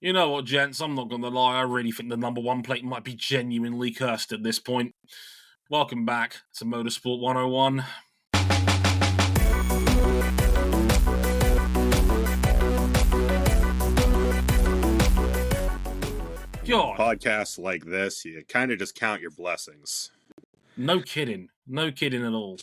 You know what, gents? I'm not going to lie. I really think the number one plate might be genuinely cursed at this point. Welcome back to Motorsport 101. God. Podcasts like this, you kind of just count your blessings. No kidding. No kidding at all.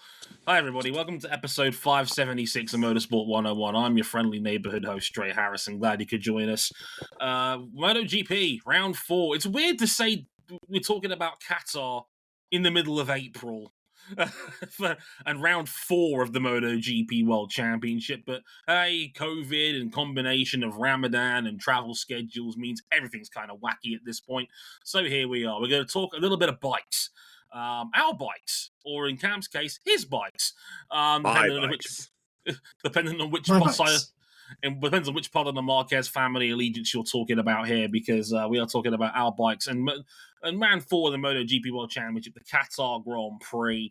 Hi, everybody. Welcome to episode 576 of Motorsport 101. I'm your friendly neighborhood host, Dre Harrison. Glad you could join us. MotoGP, round 4. It's weird to say we're talking about Qatar in the middle of April. And round 4 of the MotoGP World Championship. But hey, COVID and combination of Ramadan and travel schedules means everything's kind of wacky at this point. So here we are. We're going to talk a little bit of bikes. Our bikes, or in Cam's case, his bikes. Depending on which depends on which part of the Marquez family allegiance you're talking about here, because we are talking about our bikes and round 4 of the MotoGP World Championship, the Qatar Grand Prix.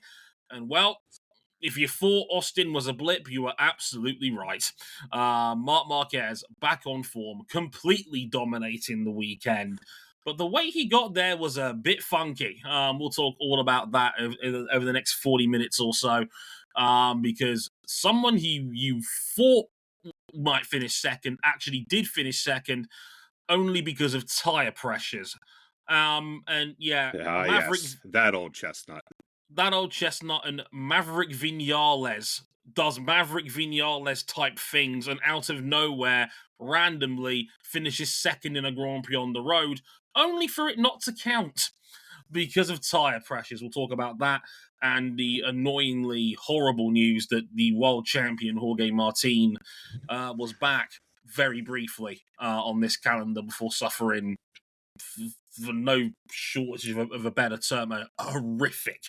And well, if you thought Austin was a blip, you were absolutely right. Marc Marquez back on form, completely dominating the weekend. But the way he got there was a bit funky. We'll talk all about that over the next 40 minutes or so, because someone you thought might finish second actually did finish second only because of tyre pressures. Maverick, yes, that old chestnut. That old chestnut and Maverick Vinales does Maverick Vinales type things, and out of nowhere, randomly finishes second in a Grand Prix on the road, only for it not to count because of tyre pressures. We'll talk about that and the annoyingly horrible news that the world champion Jorge Martin was back very briefly on this calendar before suffering, for no shortage of a better term, a horrific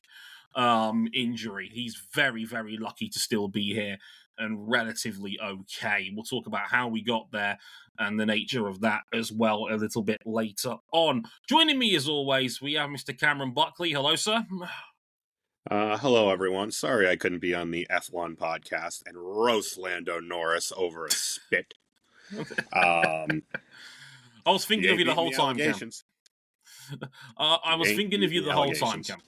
injury. He's very, very lucky to still be here and relatively okay. We'll talk about how we got there and the nature of that as well a little bit later on. Joining me as always, we have Mr. Cameron Buckley. Hello, sir. Hello, everyone. Sorry I couldn't be on the F1 podcast and roast Lando Norris over a spit. I was thinking of you the whole time, Cam. I was thinking of you the whole time, Cam.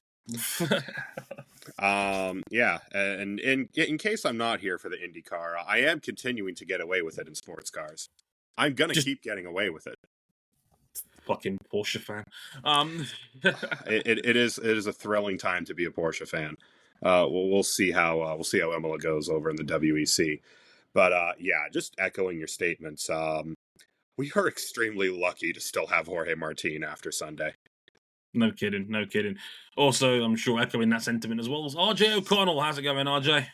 And in case I'm not here for the IndyCar, I am continuing to get away with it in sports cars. I'm gonna keep getting away with it. Fucking Porsche fan. It is a thrilling time to be a Porsche fan. We'll see how Imola goes over in the WEC. But just echoing your statements. We are extremely lucky to still have Jorge Martin after Sunday. No kidding. Also, I'm sure echoing that sentiment as well as RJ O'Connell. How's it going, RJ?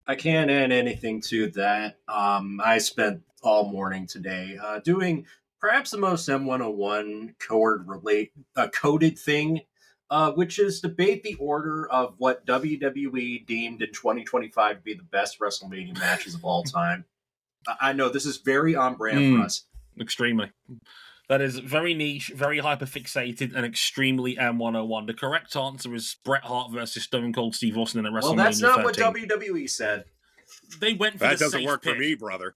I can't add anything to that. I spent all morning today doing perhaps the most M101 coded thing, which is debate the order of what WWE deemed in 2025 to be the best WrestleMania matches of all time. I know this is very on brand for us. Extremely. That is very niche, very hyper-fixated, and extremely M101. The correct answer is Bret Hart versus Stone Cold Steve Austin at WrestleMania 13. Well, that's not what WWE said. They went for that the doesn't safe work pick. for me, brother.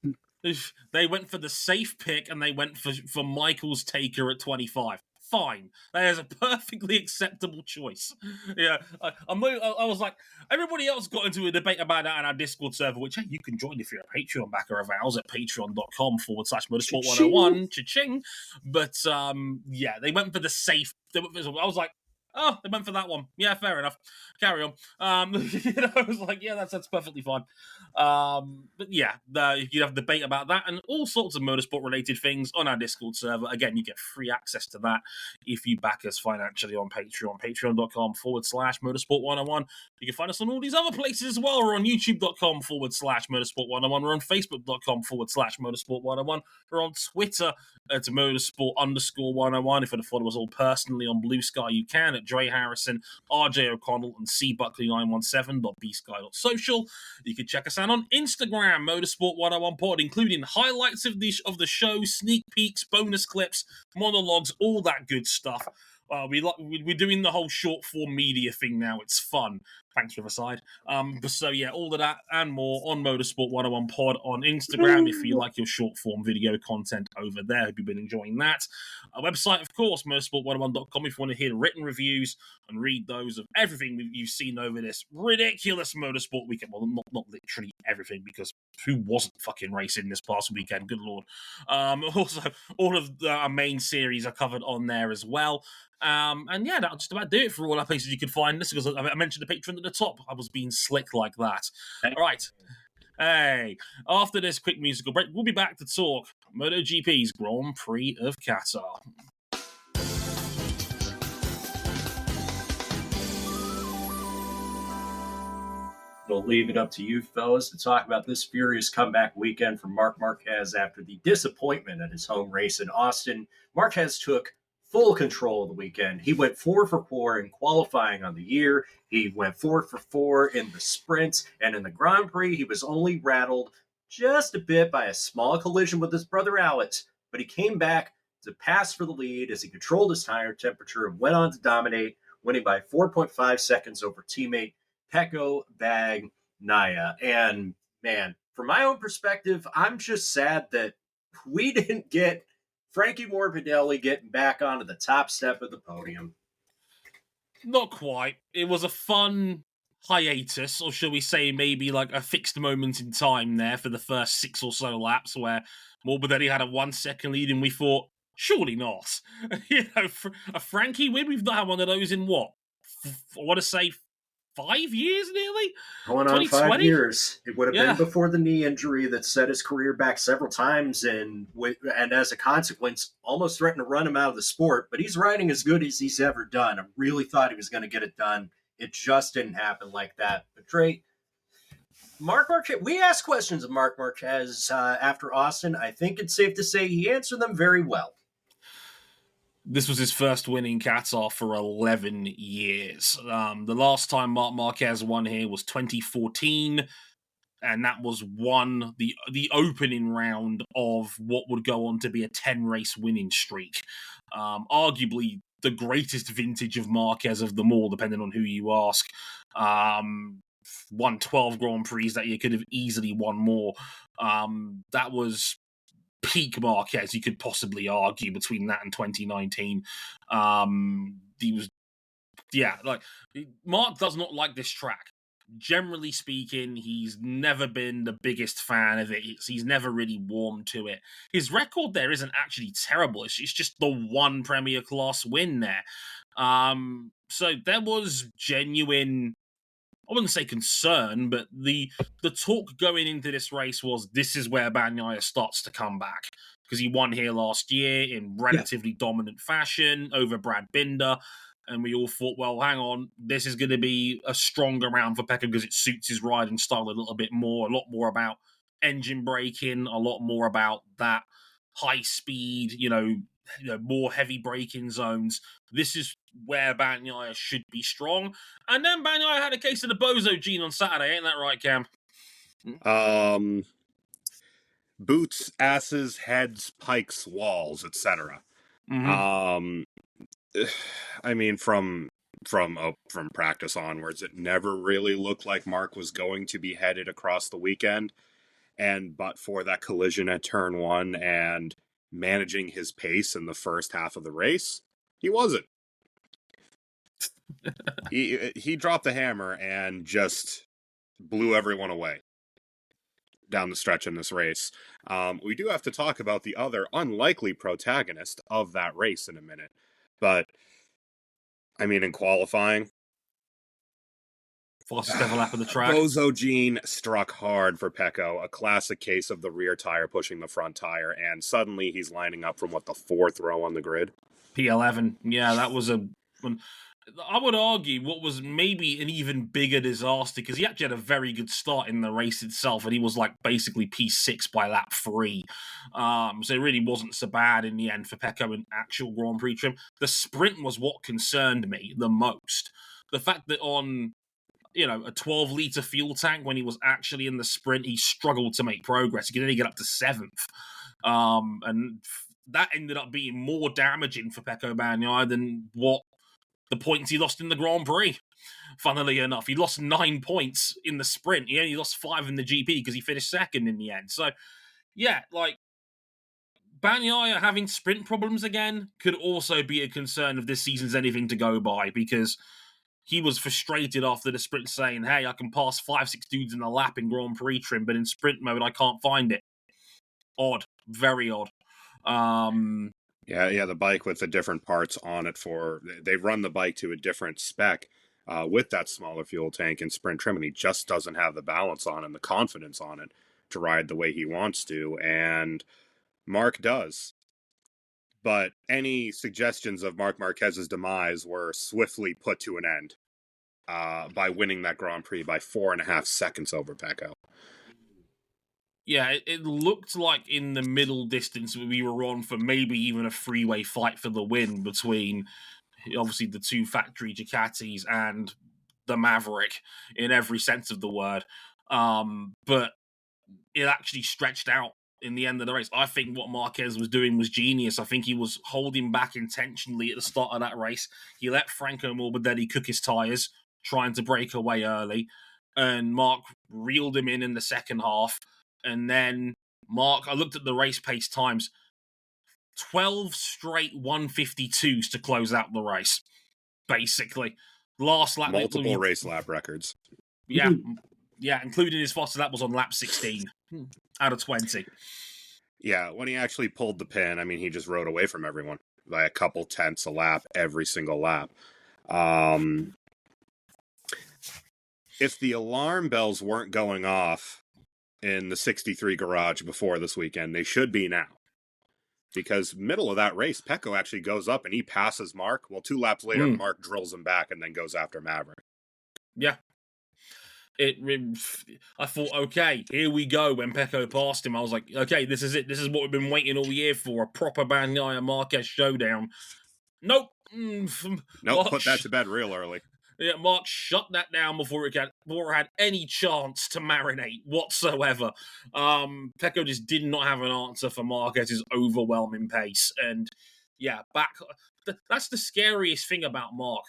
They went for the safe pick, and they went for Michael's Taker at 25. Fine. That is a perfectly acceptable choice. Yeah, I was like, everybody else got into a debate about that on our Discord server, which, hey, you can join if you're a Patreon backer of ours at patreon.com/motorsport101. Cha-ching. But, they went for the safe. I was like, oh, they went for that one. Yeah, fair enough. Carry on. I was like, yeah, that's perfectly fine. But yeah, you'd have a debate about that and all sorts of motorsport-related things on our Discord server. Again, you get free access to that if you back us financially on Patreon. Patreon.com/motorsport101. You can find us on all these other places as well. We're on youtube.com/motorsport101. We're on facebook.com/motorsport101. We're on Twitter at motorsport_101. If you want to follow us all personally on Blue Sky, you can at Dre Harrison, RJ O'Connell, and cbuckley917.bsky.social. You can check us out on Instagram, Motorsport101pod, including highlights of the show, sneak peeks, bonus clips, monologues, all that good stuff. We're doing the whole short form media thing now. It's fun. Thanks, Riverside. But so yeah, all of that and more on Motorsport 101 Pod on Instagram if you like your short form video content over there. Hope you've been enjoying that. Our website, of course, motorsport101.com if you want to hear written reviews and read those of everything you've seen over this ridiculous motorsport weekend. Well, not literally everything, because who wasn't fucking racing this past weekend? Good Lord. Also, all of our main series are covered on there as well. And yeah, that'll just about do it for all our places you could find this, because I mentioned the Patreon at the top. I was being slick like that. All right. Hey, after this quick musical break, we'll be back to talk MotoGP's Grand Prix of Qatar. We'll leave it up to you fellas to talk about this furious comeback weekend for Marc Marquez after the disappointment at his home race in Austin. Marquez took full control of the weekend. He went 4 for 4 in qualifying on the year. He went 4 for 4 in the sprints. And in the Grand Prix, he was only rattled just a bit by a small collision with his brother Alex. But he came back to pass for the lead as he controlled his tire temperature and went on to dominate, winning by 4.5 seconds over teammate Pecco Bagnaia. And man, from my own perspective, I'm just sad that we didn't get Frankie Morbidelli getting back onto the top step of the podium. Not quite. It was a fun hiatus, or shall we say maybe like a fixed moment in time there for the first 6 or so laps where Morbidelli had a 1 second lead and we thought, surely not. A Frankie win, we've not had one of those in what? I want to say 5 years nearly? Going on 5 years. It would have been before the knee injury that set his career back several times and as a consequence, almost threatened to run him out of the sport. But he's riding as good as he's ever done. I really thought he was going to get it done. It just didn't happen like that. But Trey, Marc Marquez, we asked questions of Marc Marquez after Austin. I think it's safe to say he answered them very well. This was his first win in Qatar for 11 years. The last time Marc Marquez won here was 2014, and that was the opening round of what would go on to be a 10-race winning streak. Arguably the greatest vintage of Marquez of them all, depending on who you ask. Won 12 Grand Prix that year, could have easily won more. That was peak Marquez, you could possibly argue, between that and 2019. Marc does not like this track. Generally speaking, he's never been the biggest fan of it. He's never really warmed to it. His record there isn't actually terrible. It's just the one Premier Class win there. So there was genuine, I wouldn't say concern, but the talk going into this race was, this is where Bagnaia starts to come back, because he won here last year in relatively dominant fashion over Brad Binder, and we all thought, well, hang on, this is going to be a stronger round for Pecco because it suits his riding style a little bit more, a lot more about engine braking, a lot more about that high speed, more heavy braking zones. This is where Bagnaia should be strong. And then Bagnaia had a case of the bozo gene on Saturday, ain't that right, Cam? Boots, asses, heads, pikes, walls, etc. Mm-hmm. I mean, from practice onwards, it never really looked like Marc was going to be headed across the weekend. But for that collision at turn 1 and managing his pace in the first half of the race, he wasn't. he dropped the hammer and just blew everyone away down the stretch in this race. We do have to talk about the other unlikely protagonist of that race in a minute. But, I mean, in qualifying, fastest ever lap of the track. Bozo Gene struck hard for Pecco, a classic case of the rear tire pushing the front tire, and suddenly he's lining up from, the 4th row on the grid? P11. Yeah, that was I would argue what was maybe an even bigger disaster, because he actually had a very good start in the race itself, and he was basically P6 by lap 3. So it really wasn't so bad in the end for Pecco in actual Grand Prix trim. The sprint was what concerned me the most. The fact that on a 12-litre fuel tank, when he was actually in the sprint, he struggled to make progress. He could only get up to 7th. And that ended up being more damaging for Pecco Bagnaia than what the points he lost in the Grand Prix. Funnily enough, he lost 9 points in the sprint. He only lost 5 in the GP because he finished second in the end. So, yeah, like, Bagnaia having sprint problems again could also be a concern if this season's anything to go by, because he was frustrated after the sprint saying, hey, I can pass 5-6 dudes in a lap in Grand Prix trim, but in sprint mode, I can't find it. Odd. Very odd. Yeah, the bike with the different parts on it they've run the bike to a different spec with that smaller fuel tank and sprint trim, and he just doesn't have the balance on it and the confidence on it to ride the way he wants to, and Marc does. But any suggestions of Marc Marquez's demise were swiftly put to an end by winning that Grand Prix by 4.5 seconds over Pecco. Yeah, it looked like in the middle distance we were on for maybe even a freeway fight for the win between, obviously, the two factory Ducatis and the Maverick in every sense of the word. But it actually stretched out in the end of the race. I think what Marquez was doing was genius. I think he was holding back intentionally at the start of that race. He let Franco Morbidelli cook his tyres, trying to break away early, and Marc reeled him in the second half. And then Marc, I looked at the race pace times, 12 straight 152s to close out the race, basically. Last lap... Multiple race lap records. Yeah, including his fastest lap was on lap 16 out of 20. Yeah, when he actually pulled the pin, I mean, he just rode away from everyone by a couple tenths a lap every single lap. If the alarm bells weren't going off in the 63 garage before this weekend, they should be now. Because middle of that race, Pecco actually goes up and he passes Marc. Well, 2 laps later, Marc drills him back and then goes after Maverick. Yeah. I thought, okay, here we go. When Pecco passed him, I was like, okay, this is it. This is what we've been waiting all year for, a proper Bagnaia Marquez showdown. Nope. Nope, put that to bed real early. Yeah, Marc shut that down before it had any chance to marinate whatsoever. Pecco just did not have an answer for Marquez's overwhelming pace. And yeah, that's the scariest thing about Marc.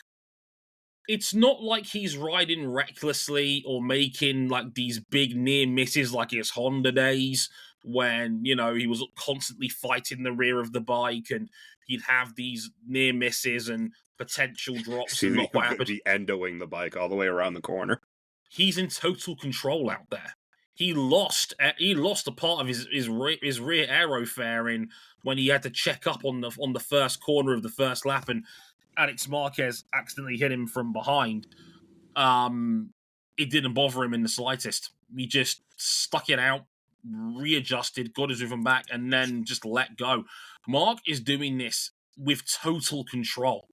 It's not like he's riding recklessly or making like these big near misses like his Honda days when, he was constantly fighting the rear of the bike and he'd have these near misses and potential drops. See, the endoing the bike all the way around the corner. He's in total control out there. He lost a part of his rear aero fairing when he had to check up on the first corner of the first lap, and Alex Marquez accidentally hit him from behind. It didn't bother him in the slightest. He just stuck it out, readjusted, got his rhythm back, and then just let go. Marc is doing this with total control.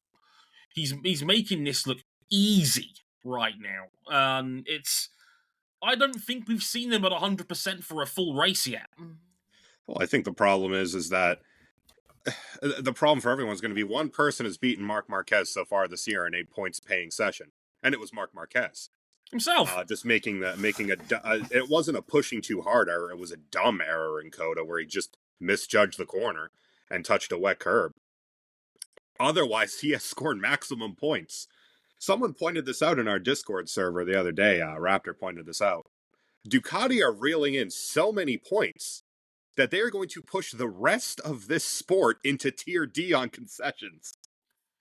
He's making this look easy right now. I don't think we've seen him at 100% for a full race yet. Well, I think the problem is that the problem for everyone is going to be one person has beaten Marc Marquez so far this year in a points paying session, and it was Marc Marquez himself. Just it wasn't a pushing too hard error; it was a dumb error in Coda where he just misjudged the corner and touched a wet curb. Otherwise, he has scored maximum points. Someone pointed this out in our Discord server the other day. Raptor pointed this out. Ducati are reeling in so many points that they are going to push the rest of this sport into Tier D on concessions.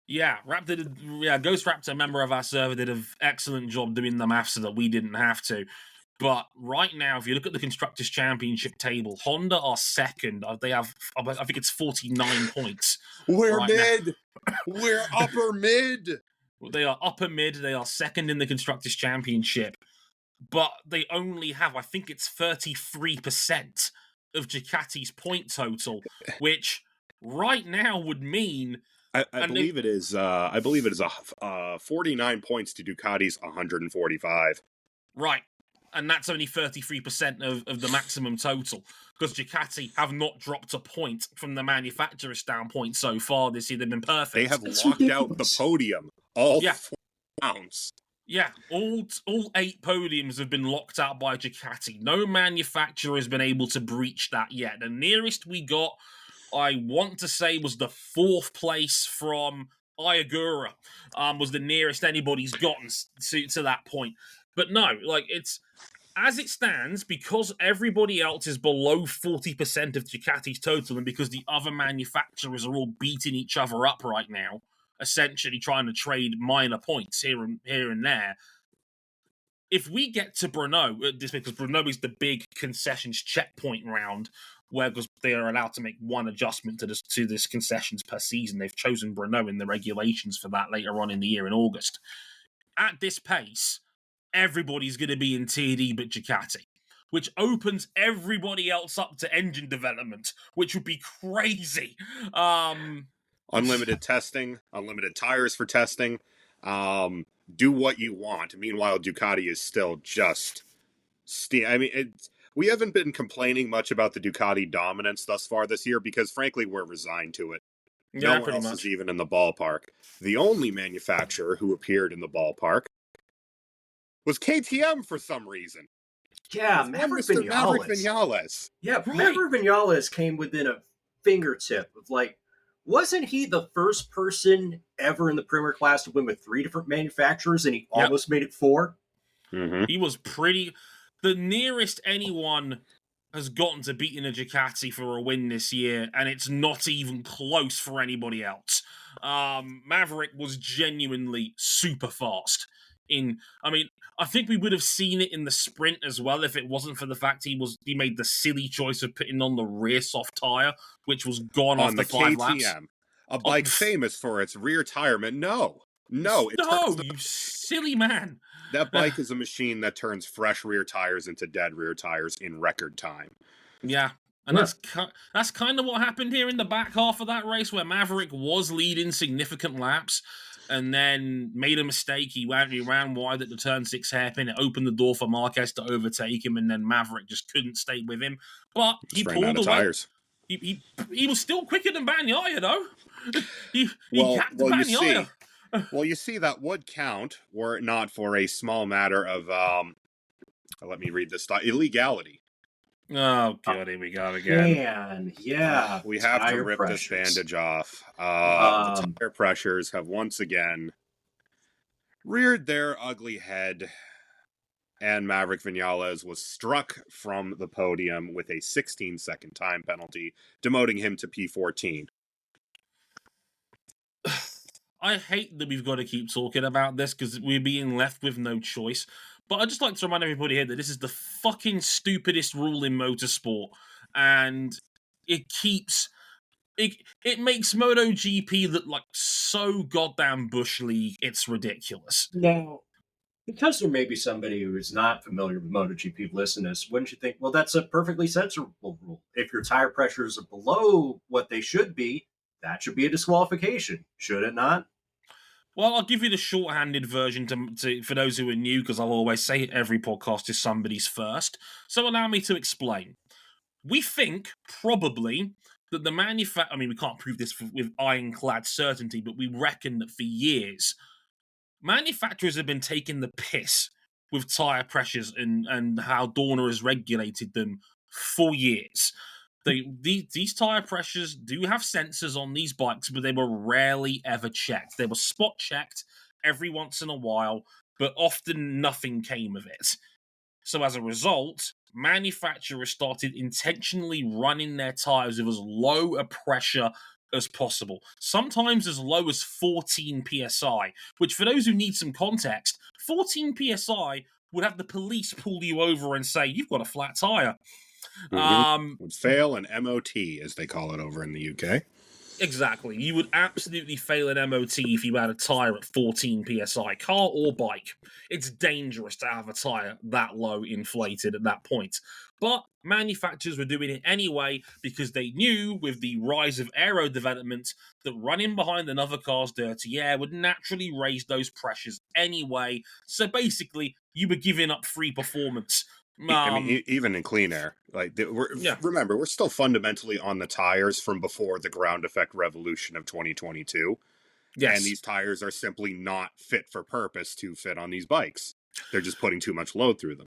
Yeah, Ghost Raptor, a member of our server, did an excellent job doing the maths so that we didn't have to. But right now, if you look at the Constructors' Championship table, Honda are second. They have, I think it's 49 points. We're right mid. We're upper mid. They are upper mid. They are second in the Constructors' Championship. But they only have, I think it's 33% of Ducati's point total, which right now would mean... I believe it is 49 points to Ducati's 145. Right. And that's only 33% of the maximum total, because Ducati have not dropped a point from the manufacturer standpoint so far this year. They've been perfect. They have locked out the podium. All 4 rounds. Yeah, all 8 podiums have been locked out by Ducati. No manufacturer has been able to breach that yet. The nearest we got, I want to say, was the 4th place from Iagura was the nearest anybody's gotten to that point. But no, like, it's, as it stands, because everybody else is below 40% of Ducati's total, and because the other manufacturers are all beating each other up right now, essentially trying to trade minor points here and there. If we get to Brno, because Brno is the big concessions checkpoint round, where, because they are allowed to make one adjustment to this concessions per season, they've chosen Brno in the regulations for that later on in the year in August. At this pace, everybody's going to be in Tier D but Ducati, which opens everybody else up to engine development, which would be crazy. Unlimited testing, unlimited tires for testing. Do what you want. Meanwhile, Ducati is still just I mean, we haven't been complaining much about the Ducati dominance thus far this year because, frankly, we're resigned to it. Yeah, no one else is even in the ballpark. The only manufacturer who appeared in the ballpark was KTM for some reason. Yeah, Maverick Vinales. Yeah, right. Maverick Vinales came within a fingertip of, like, wasn't he the first person ever in the Premier class to win with 3 different manufacturers, and he almost made it 4? Mm-hmm. He was the nearest anyone has gotten to beating a Ducati for a win this year, and it's not even close for anybody else. Maverick was genuinely super fast. I think we would have seen it in the sprint as well if it wasn't for the fact he made the silly choice of putting on the rear soft tire, which was gone on after the 5 KTM, laps. a bike famous for its rear tire. No, you silly man. That bike is a machine that turns fresh rear tires into dead rear tires in record time. Yeah. And that's kind of what happened here in the back half of that race, where Maverick was leading significant laps and then made a mistake. He ran wide at the turn 6 hairpin. It opened the door for Marquez to overtake him, and then Maverick just couldn't stay with him. But he pulled away. Tires. He was still quicker than Bagnaia, though. He capped Bagnaia. You see, that would count were it not for a small matter of, let me read this, illegality. Oh, God, here we go again. Man, yeah. We have to rip this bandage off. The tire pressures have once again reared their ugly head, and Maverick Vinales was struck from the podium with a 16-second time penalty, demoting him to P14. I hate that we've got to keep talking about this because we're being left with no choice. But I'd just like to remind everybody here that this is the fucking stupidest rule in motorsport. And it makes MotoGP look like so goddamn Bush League, it's ridiculous. Now, because there may be somebody who is not familiar with MotoGP listeners, wouldn't you think, well, that's a perfectly sensible rule. If your tire pressures are below what they should be, that should be a disqualification, should it not? Well, I'll give you the shorthanded version for those who are new, because I'll always say every podcast is somebody's first. So allow me to explain. We think, probably, that the manufacturer... I mean, we can't prove this with ironclad certainty, but we reckon that for years, manufacturers have been taking the piss with tyre pressures and how Dorna has regulated them for years. These tyre pressures do have sensors on these bikes, but they were rarely ever checked. They were spot checked every once in a while, but often nothing came of it. So as a result, manufacturers started intentionally running their tyres with as low a pressure as possible, sometimes as low as 14 psi, which for those who need some context, 14 psi would have the police pull you over and say, you've got a flat tyre. Would fail an MOT, as they call it over in the UK. Exactly. You would absolutely fail an MOT if you had a tyre at 14 psi, car or bike. It's dangerous to have a tyre that low inflated at that point. But manufacturers were doing it anyway because they knew with the rise of aero development that running behind another car's dirty air would naturally raise those pressures anyway. So basically, you were giving up free performance. I mean, even in clean air, remember, we're still fundamentally on the tires from before the ground effect revolution of 2022. Yes. And these tires are simply not fit for purpose to fit on these bikes. They're just putting too much load through them.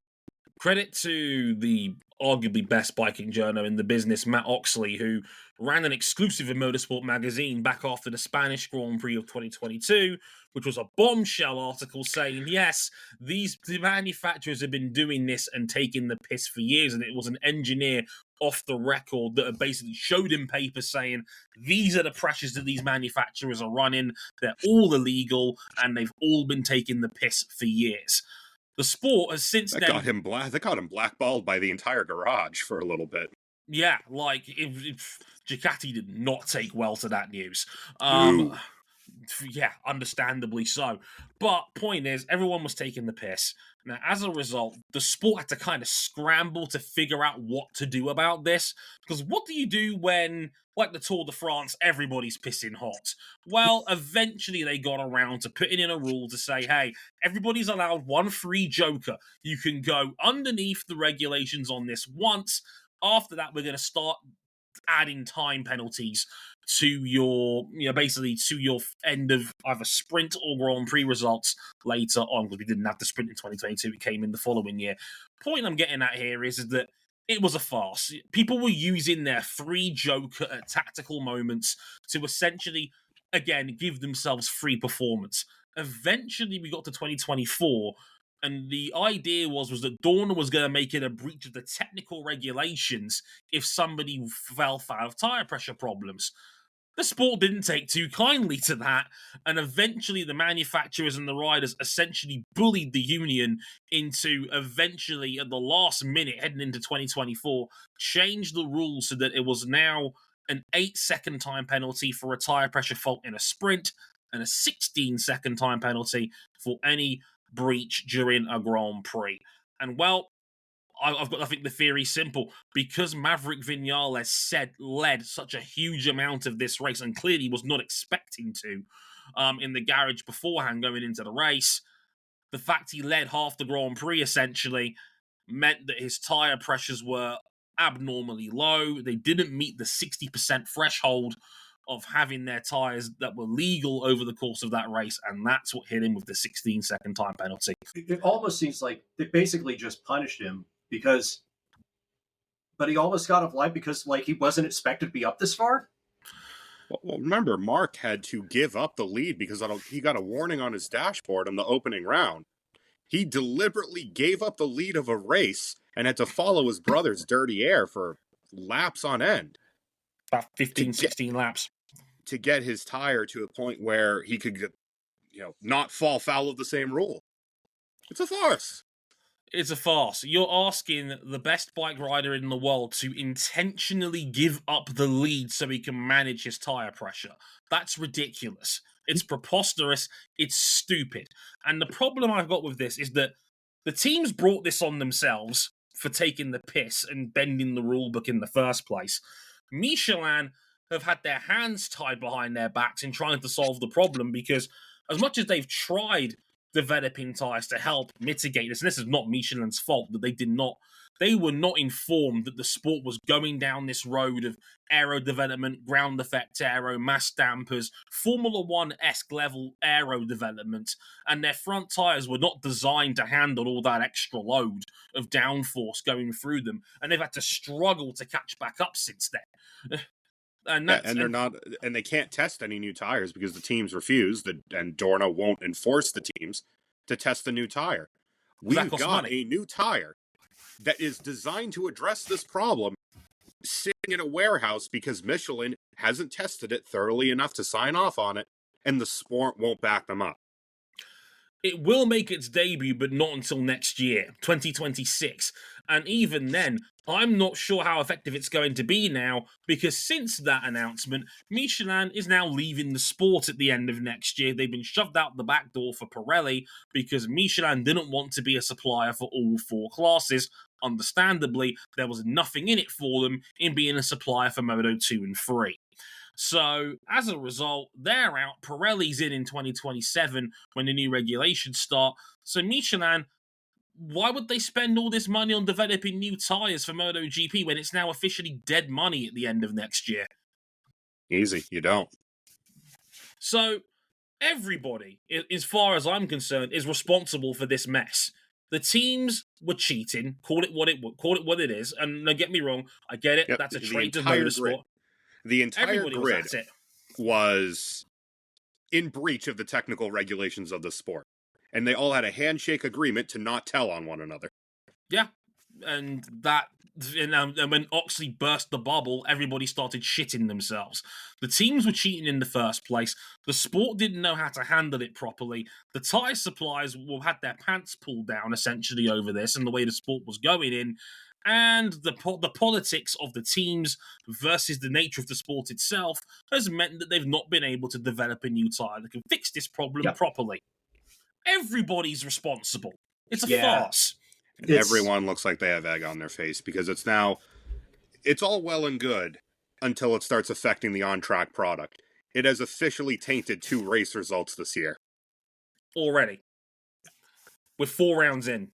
Credit to the arguably best biking journo in the business, Matt Oxley, who ran an exclusive in Motorsport magazine back after the Spanish Grand Prix of 2022, which was a bombshell article saying, yes, the manufacturers have been doing this and taking the piss for years, and it was an engineer off the record that had basically showed him papers saying, these are the pressures that these manufacturers are running, they're all illegal, and they've all been taking the piss for years. The sport has since That then... got him blackballed by the entire garage for a little bit. Yeah, like, if Ducati did not take well to that news. Yeah, understandably so. But point is, everyone was taking the piss. Now, as a result, the sport had to kind of scramble to figure out what to do about this. Because what do you do when, like the Tour de France, everybody's pissing hot? Well, eventually they got around to putting in a rule to say, hey, everybody's allowed one free joker. You can go underneath the regulations on this once. After that, we're going to start adding time penalties to your, basically to your end of either sprint or Grand Prix results later on, because we didn't have the sprint in 2022, it came in the following year. Point I'm getting at here is that it was a farce. People were using their free joker at tactical moments to essentially, again, give themselves free performance. Eventually, we got to 2024, and the idea was that Dorna was going to make it a breach of the technical regulations if somebody fell foul of tyre pressure problems. The sport didn't take too kindly to that, and eventually the manufacturers and the riders essentially bullied the union into eventually, at the last minute, heading into 2024, change the rules so that it was now an 8-second time penalty for a tyre pressure fault in a sprint and a 16-second time penalty for any breach during a Grand Prix. And well, I think the theory's simple. Because Maverick Vinales led such a huge amount of this race and clearly was not expecting to in the garage beforehand going into the race, the fact he led half the Grand Prix essentially meant that his tyre pressures were abnormally low. They didn't meet the 60% threshold of having their tyres that were legal over the course of that race, and that's what hit him with the 16-second time penalty. It almost seems like they basically just punished him but he almost got off light because, like, he wasn't expected to be up this far. Well, remember, Mark had to give up the lead because he got a warning on his dashboard on the opening round. He deliberately gave up the lead of a race and had to follow his brother's dirty air for laps on end. About 15, 16 laps. To get his tire to a point where he could, not fall foul of the same rule. It's a farce. It's a farce. You're asking the best bike rider in the world to intentionally give up the lead so he can manage his tyre pressure. That's ridiculous. It's preposterous. It's stupid. And the problem I've got with this is that the teams brought this on themselves for taking the piss and bending the rule book in the first place. Michelin have had their hands tied behind their backs in trying to solve the problem, because as much as they've tried developing tyres to help mitigate this, and this is not Michelin's fault that they were not informed that the sport was going down this road of aero development, ground effect aero, mass dampers, Formula 1-esque level aero development, and their front tyres were not designed to handle all that extra load of downforce going through them, and they've had to struggle to catch back up since then. And they can't test any new tires because the teams refuse, and Dorna won't enforce the teams to test the new tire. We've got a new tire that is designed to address this problem sitting in a warehouse because Michelin hasn't tested it thoroughly enough to sign off on it, and the sport won't back them up. It will make its debut, but not until next year, 2026. And even then, I'm not sure how effective it's going to be now, because since that announcement, Michelin is now leaving the sport at the end of next year. They've been shoved out the back door for Pirelli because Michelin didn't want to be a supplier for all four classes. Understandably, there was nothing in it for them in being a supplier for Moto 2 and 3. So, as a result, they're out. Pirelli's in 2027 when the new regulations start. So, Michelin, why would they spend all this money on developing new tyres for MotoGP when it's now officially dead money at the end of next year? Easy, you don't. So, everybody, as far as I'm concerned, is responsible for this mess. The teams were cheating. Call it what it is. And don't get me wrong, I get it. Yep, That's a the trait of entire motorsport. grid. The entire Everybody was grid at it. was in breach of the technical regulations of the sport. And they all had a handshake agreement to not tell on one another. Yeah. And when Oxley burst the bubble, everybody started shitting themselves. The teams were cheating in the first place. The sport didn't know how to handle it properly. The tyre suppliers had their pants pulled down, essentially, over this and the way the sport was going in. And the politics of the teams versus the nature of the sport itself has meant that they've not been able to develop a new tyre that can fix this problem properly. Everybody's responsible. It's a farce. And everyone looks like they have egg on their face because it's all well and good until it starts affecting the on-track product. It has officially tainted 2 race results this year. Already. We're 4 rounds in.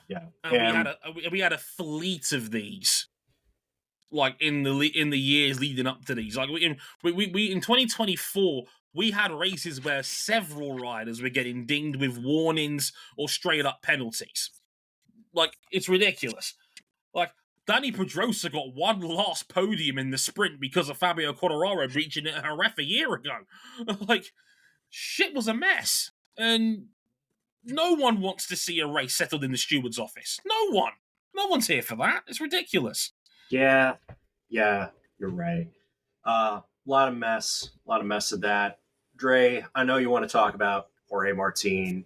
Yeah. And we had a fleet of these. Like in the years leading up to these. Like in 2024, we had races where several riders were getting dinged with warnings or straight up penalties. Like, it's ridiculous. Like, Danny Pedrosa got one last podium in the sprint because of Fabio Quartararo breaching it at her ref a year ago. Like, shit was a mess. And no one wants to see a race settled in the steward's office. No one. No one's here for that. It's ridiculous. Yeah, you're right. A lot of mess of that. Dre, I know you want to talk about Jorge Martin.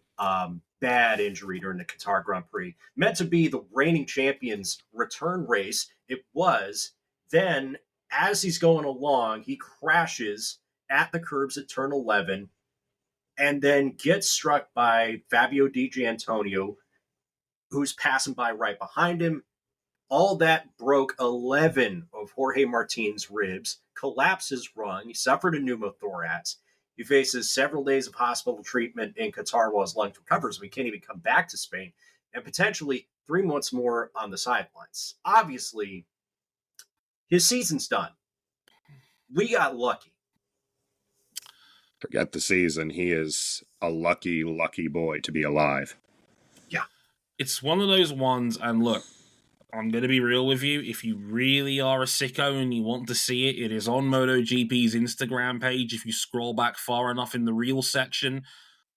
Bad injury during the Qatar Grand Prix. Meant to be the reigning champion's return race. It was. Then, as he's going along, he crashes at the curbs at turn 11 and then gets struck by Fabio DiGiannantonio, who's passing by right behind him. All that broke 11 of Jorge Martin's ribs, collapsed his rung, he suffered a pneumothorax. He faces several days of hospital treatment in Qatar while his lungs recover, so he can't even come back to Spain, and potentially 3 months more on the sidelines. Obviously, his season's done. We got lucky. Forget the season. He is a lucky, lucky boy to be alive. Yeah. It's one of those ones, and look, I'm going to be real with you. If you really are a sicko and you want to see it, it is on MotoGP's Instagram page. If you scroll back far enough in the reel section,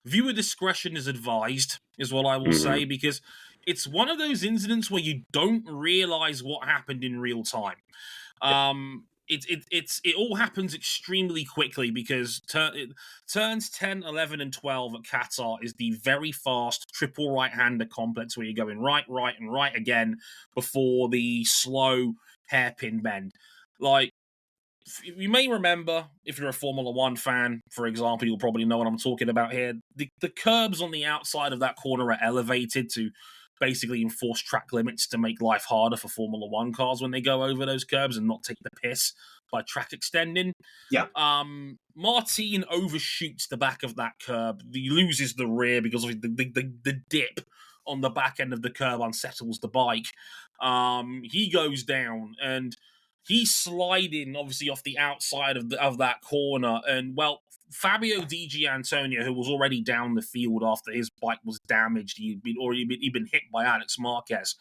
viewer discretion is advised, is what I will say, because it's one of those incidents where you don't realize what happened in real time. It all happens extremely quickly because turns 10, 11, and 12 at Qatar is the very fast triple right-hander complex where you're going right, and right again before the slow hairpin bend. Like, you may remember, if you're a Formula One fan, for example, you'll probably know what I'm talking about here. The curbs on the outside of that corner are elevated to basically enforce track limits to make life harder for Formula One cars when they go over those curbs and not take the piss by track extending. Yeah. Martin overshoots the back of that curb. He loses the rear because of the dip on the back end of the curb unsettles the bike. He goes down and he's sliding obviously off the outside of that corner, and well, Fabio DiGiannantonio, who was already down the field after his bike was damaged, he'd been hit by Alex Marquez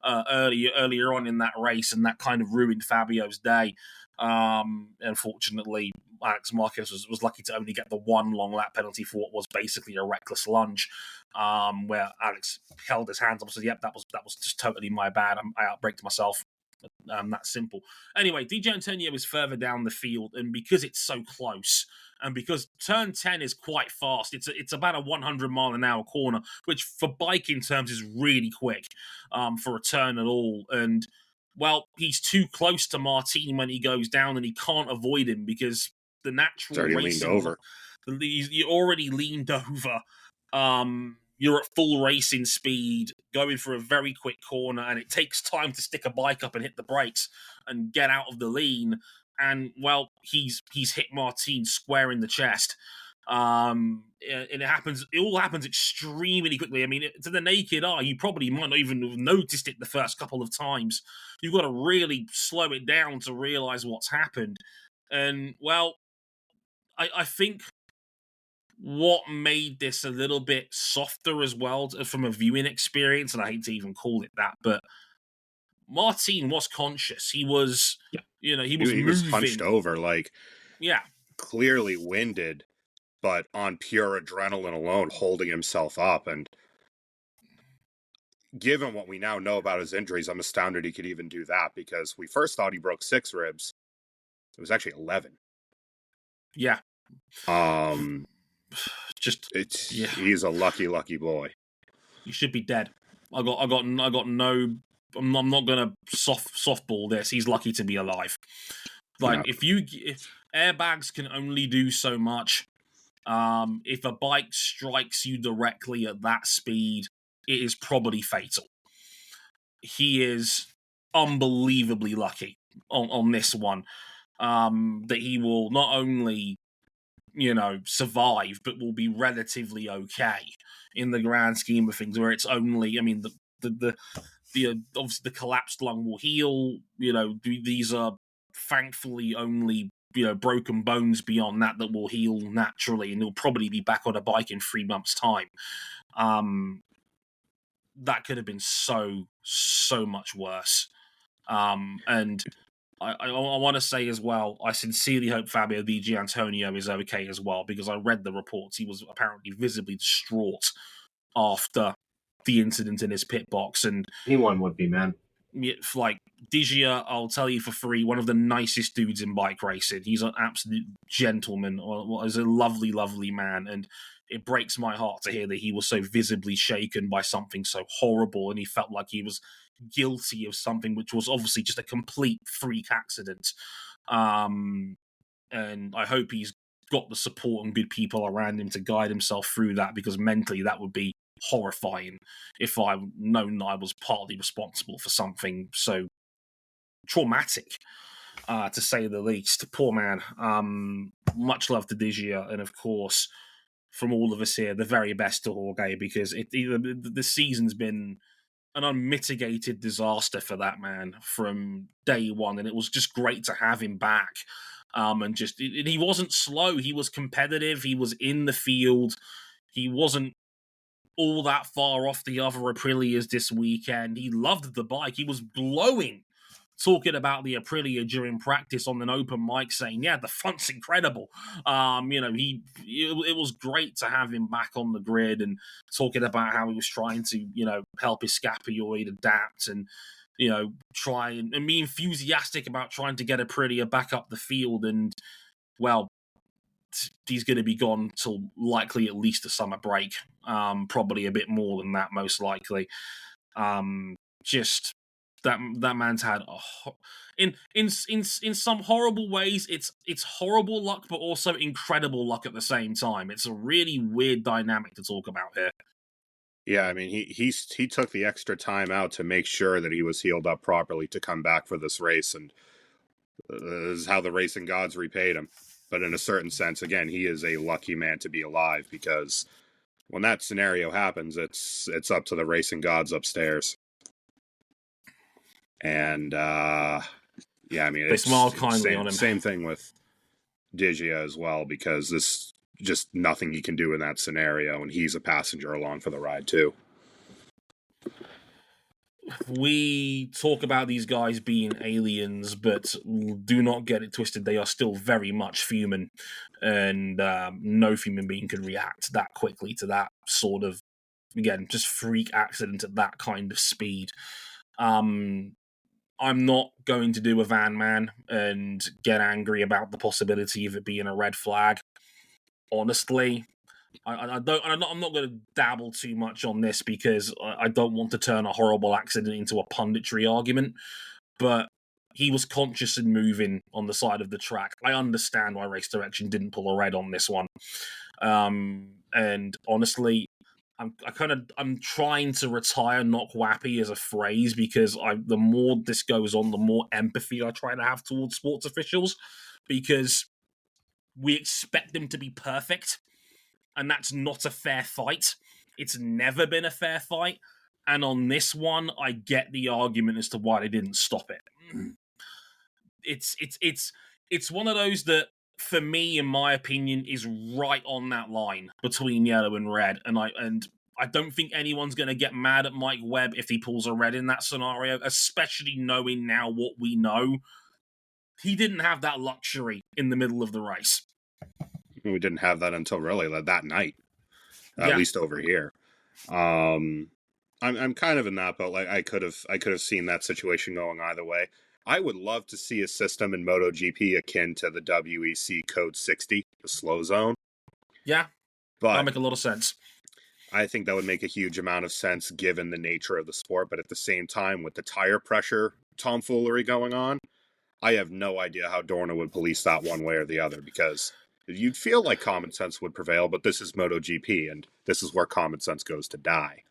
earlier on in that race, and that kind of ruined Fabio's day. Unfortunately, Alex Marquez was lucky to only get the 1 long lap penalty for what was basically a reckless lunge, where Alex held his hands up and said, "Yep, that was just totally my bad. I outbraked myself." That's simple. Anyway, DiGiannantonio is further down the field, and because it's so close, and because turn 10 is quite fast, it's about a 100-mile-an-hour corner, which for biking terms is really quick for a turn at all. And well, he's too close to Martin when he goes down, and he can't avoid him because the natural already racing, leaned over. You already leaned over. You're at full racing speed, going for a very quick corner, and it takes time to stick a bike up and hit the brakes and get out of the lean. And well, he's hit Martin square in the chest. And it all happens extremely quickly. I mean, to the naked eye, you probably might not even have noticed it the first couple of times. You've got to really slow it down to realize what's happened. And well, I think what made this a little bit softer as well from a viewing experience, and I hate to even call it that, but Martin was conscious. He was, Yeah. he was He moving. was hunched over, like, Yeah. clearly winded, but on pure adrenaline alone, holding himself up. And given what we now know about his injuries, I'm astounded he could even do that, because we first thought he broke 6 ribs. It was actually 11. Yeah. Just he's a lucky boy. He should be dead. I got no. I'm not gonna softball this. He's lucky to be alive. Like, if airbags can only do so much, if a bike strikes you directly at that speed, it is probably fatal. He is unbelievably lucky on this one, that he will not only survive, but will be relatively okay in the grand scheme of things. Where it's only, I mean, the obviously the collapsed lung will heal. These are thankfully only broken bones beyond that will heal naturally, and he'll probably be back on a bike in 3 months' time. That could have been so much worse. And I want to say as well, I sincerely hope Fabio DiGiannantonio is okay as well, because I read the reports. He was apparently visibly distraught after the incident in his pit box. And anyone would be, man. Like, Diggia, I'll tell you for free, one of the nicest dudes in bike racing. He's an absolute gentleman. He's a lovely, lovely man. And it breaks my heart to hear that he was so visibly shaken by something so horrible, and he felt like he was guilty of something which was obviously just a complete freak accident. And I hope he's got the support and good people around him to guide himself through that, because mentally that would be horrifying if I'd known that I was partly responsible for something so traumatic, to say the least. Poor man. Much love to Diggia, and of course, from all of us here, the very best to Jorge, because the season's been an unmitigated disaster for that man from day one, and it was just great to have him back. And he wasn't slow. He was competitive. He was in the field. He wasn't all that far off the other Aprilias this weekend. He loved the bike. He was glowing talking about the Aprilia during practice on an open mic, saying, yeah, the front's incredible. It was great to have him back on the grid, and talking about how he was trying to, help his scaphoid adapt, and, try and be enthusiastic about trying to get Aprilia back up the field. And, well, he's going to be gone till likely at least the summer break. Probably a bit more than that, most likely. Just that man's had in some horrible ways. It's horrible luck, but also incredible luck at the same time. It's a really weird dynamic to talk about here. Yeah, I mean, he took the extra time out to make sure that he was healed up properly to come back for this race, and this is how the racing gods repaid him. But in a certain sense, again, he is a lucky man to be alive, because when that scenario happens, it's up to the racing gods upstairs. And yeah, I mean, they smile kindly on him. Same thing with Diggia as well, because this just nothing he can do in that scenario, and he's a passenger along for the ride too. We talk about these guys being aliens, but do not get it twisted. They are still very much human, and no human being can react that quickly to that sort of, again, just freak accident at that kind of speed. I'm not going to do a Van Man and get angry about the possibility of it being a red flag. Honestly, I'm not going to dabble too much on this, because I don't want to turn a horrible accident into a punditry argument. But he was conscious and moving on the side of the track. I understand why Race Direction didn't pull a red on this one. And honestly, I'm trying to retire "knock wappy" as a phrase, because the more this goes on, the more empathy I try to have towards sports officials, because we expect them to be perfect, and that's not a fair fight. It's never been a fair fight, and on this one, I get the argument as to why they didn't stop it. It's one of those that for me, in my opinion, is right on that line between yellow and red. And I don't think anyone's going to get mad at Mike Webb if he pulls a red in that scenario, especially knowing now what we know. He didn't have that luxury in the middle of the race. We didn't have that until really that night, at least over here. I'm kind of in that boat. Like I could have seen that situation going either way. I would love to see a system in MotoGP akin to the WEC Code 60, the slow zone. Yeah, but that'll make a lot of sense. I think that would make a huge amount of sense given the nature of the sport. But at the same time, with the tire pressure tomfoolery going on, I have no idea how Dorna would police that one way or the other, because you'd feel like common sense would prevail, but this is MotoGP, and this is where common sense goes to die.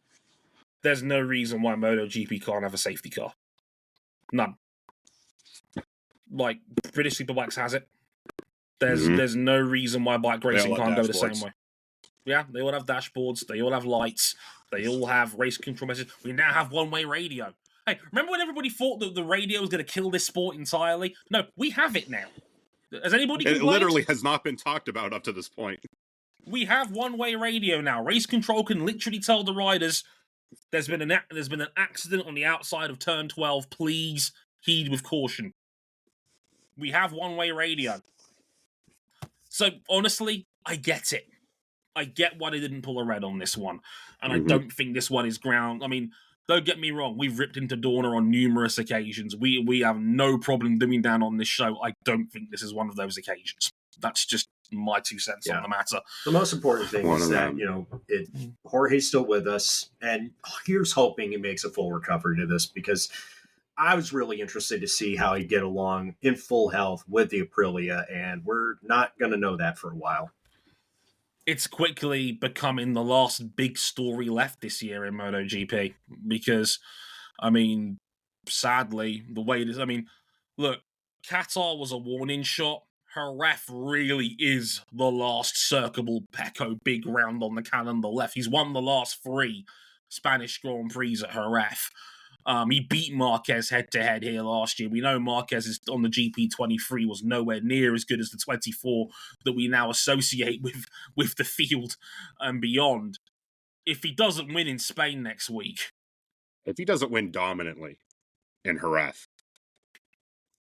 There's no reason why MotoGP can't have a safety car. None. Like, British Superbikes has it. There's no reason why bike racing can't go the same way. Yeah, they all have dashboards, they all have lights, they all have race control messages. We now have one-way radio. Hey, remember when everybody thought that the radio was going to kill this sport entirely? No, we have it now. Has anybody complained? It literally has not been talked about up to this point. We have one-way radio now. Race control can literally tell the riders, there's been an accident on the outside of turn 12. Please heed with caution. We have one-way radio. So, honestly, I get it. I get why they didn't pull a red on this one. And I don't think this one is ground. I mean, don't get me wrong. We've ripped into Dorna on numerous occasions. We have no problem doing that on this show. I don't think this is one of those occasions. That's just my 2 cents on the matter. The most important thing is that, Jorge's still with us. And here's hoping he makes a full recovery to this, because I was really interested to see how he'd get along in full health with the Aprilia. And we're not going to know that for a while. It's quickly becoming the last big story left this year in MotoGP, because, I mean, sadly, the way it is, I mean, look, Qatar was a warning shot. Jerez really is the last circable Pecco big round on the calendar left. He's won the last 3 Spanish Grand Prix at Jerez. He beat Marquez head-to-head here last year. We know Marquez is on the GP23 was nowhere near as good as the 24 that we now associate with the field and beyond. If he doesn't win in Spain next week... If he doesn't win dominantly in Jerez,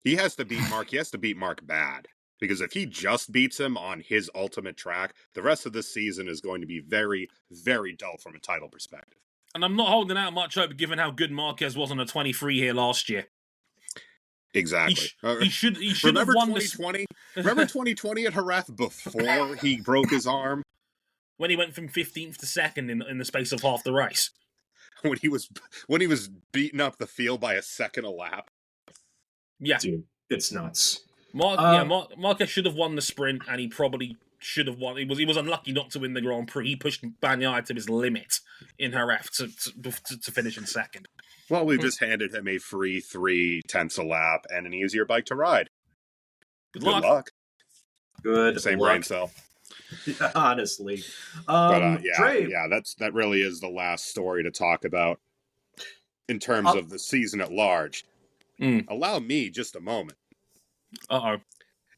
he has to beat Marc. He has to beat Marc bad. Because if he just beats him on his ultimate track, the rest of this season is going to be very, very dull from a title perspective. And I'm not holding out much hope given how good Marquez was on a 23 here last year. Exactly. He should Remember have won 2020? Remember 2020 at Jerez before he broke his arm? When he went from 15th to 2nd in the space of half the race. When he was beating up the field by a second a lap. Yeah. Dude, it's nuts. Marquez should have won the sprint, and he probably should have won. He was unlucky not to win the Grand Prix. He pushed Bagnaia to his limit in Jerez to finish in 2nd. Well, we've just handed him a free 3/10 a lap and an easier bike to ride. Good luck. Good Same luck. brain cell. Honestly. Dre, that really is the last story to talk about in terms of the season at large. Allow me just a moment. Uh-oh.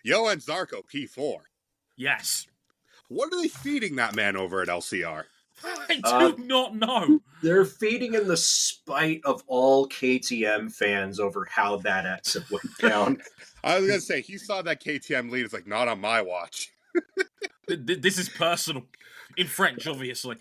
Johan Zarco P4. Yes. What are they feeding that man over at LCR? I do not know. They're feeding in the spite of all KTM fans over how that exit went down. I was going to say, he saw that KTM lead. It's like, not on my watch. This is personal. In French, obviously.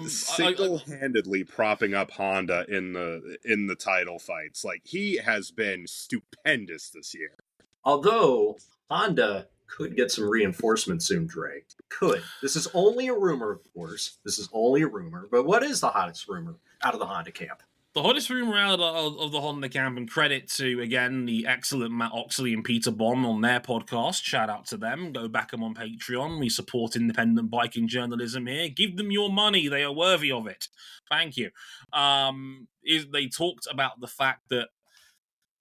Single-handedly propping up Honda in the title fights. Like, he has been stupendous this year. Although, Honda could get some reinforcement soon, Dre. Could. This is only a rumor, of course. This is only a rumor. But what is the hottest rumor out of the Honda camp? The hottest rumor out of the Honda camp, and credit to, again, the excellent Matt Oxley and Peter Bond on their podcast. Shout out to them. Go back them on Patreon. We support independent biking journalism here. Give them your money. They are worthy of it. Thank you. They talked about the fact that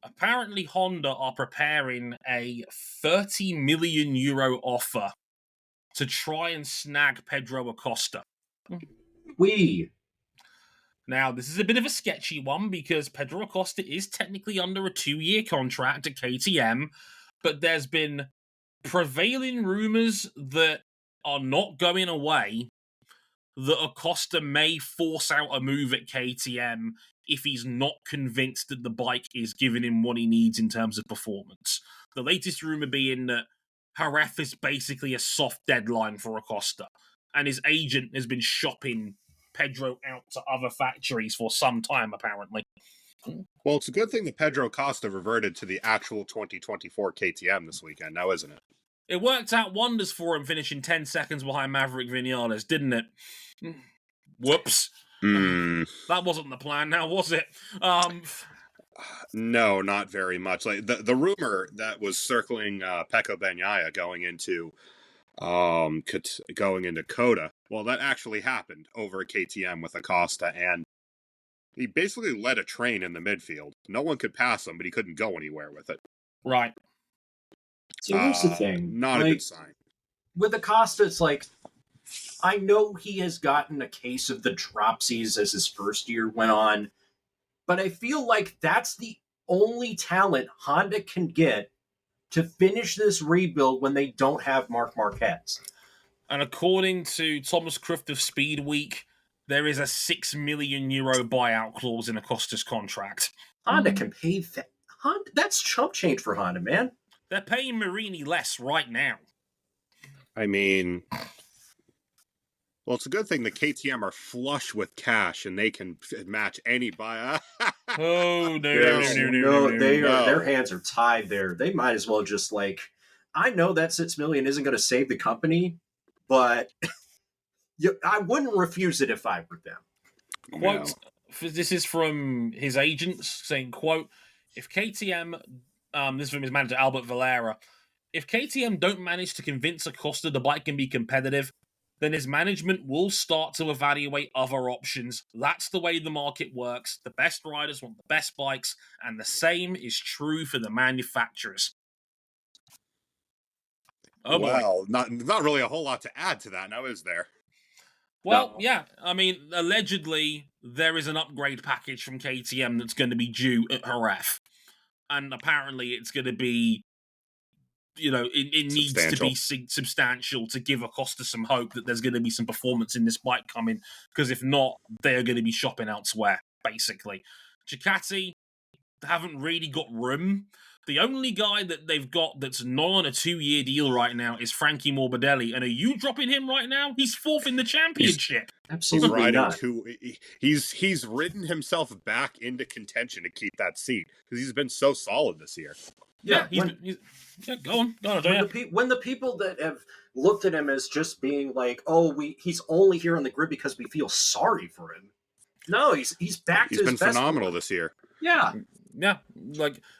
apparently Honda are preparing a €30 million offer to try and snag Pedro Acosta. Now, this is a bit of a sketchy one because Pedro Acosta is technically under a 2-year contract at KTM, but there's been prevailing rumors that are not going away that Acosta may force out a move at KTM if he's not convinced that the bike is giving him what he needs in terms of performance. The latest rumor being that Jerez is basically a soft deadline for Acosta, and his agent has been shopping Pedro out to other factories for some time, apparently. Well, it's a good thing that Pedro Acosta reverted to the actual 2024 KTM this weekend, now isn't it? It worked out wonders for him, finishing 10 seconds behind Maverick Vinales, didn't it? Whoops. That wasn't the plan now, was it? No, not very much. Like the rumor that was circling Pecco Bagnaia going into Coda, well, that actually happened over at KTM with Acosta, and he basically led a train in the midfield. No one could pass him, but he couldn't go anywhere with it. Right. So here's the thing. Not a good sign. With Acosta, it's like, I know he has gotten a case of the dropsies as his first year went on, but I feel like that's the only talent Honda can get to finish this rebuild when they don't have Marc Marquez. And according to Thomas Croft of Speed Week, there is a €6 million buyout clause in Acosta's contract. Honda can pay that. That's chump change for Honda, man. They're paying Marini less right now. I mean, well, it's a good thing the KTM are flush with cash and they can match any buy. No. Their hands are tied there. They might as well just I know that $6 million isn't going to save the company, but I wouldn't refuse it if I were them. Quote, this is from his agents saying, quote, if KTM, this is from his manager, Albert Valera, if KTM don't manage to convince Acosta the bike can be competitive, then his management will start to evaluate other options. That's the way the market works. The best riders want the best bikes, and the same is true for the manufacturers. Oh, well, not really a whole lot to add to that now, is there? Well, no. Yeah. I mean, allegedly, there is an upgrade package from KTM that's going to be due at Jerez. And apparently it's going to be, it needs to be substantial to give Acosta some hope that there's going to be some performance in this bike coming. Because if not, they're going to be shopping elsewhere, basically. Ducati haven't really got room. The only guy that they've got that's not on a 2-year deal right now is Frankie Morbidelli. And are you dropping him right now? He's fourth in the championship. Absolutely not. He's ridden himself back into contention to keep that seat because he's been so solid this year. Yeah, go on. When the people that have looked at him as just being like, he's only here on the grid because we feel sorry for him. No, he's back to his best. He's been phenomenal this year. Yeah. Yeah,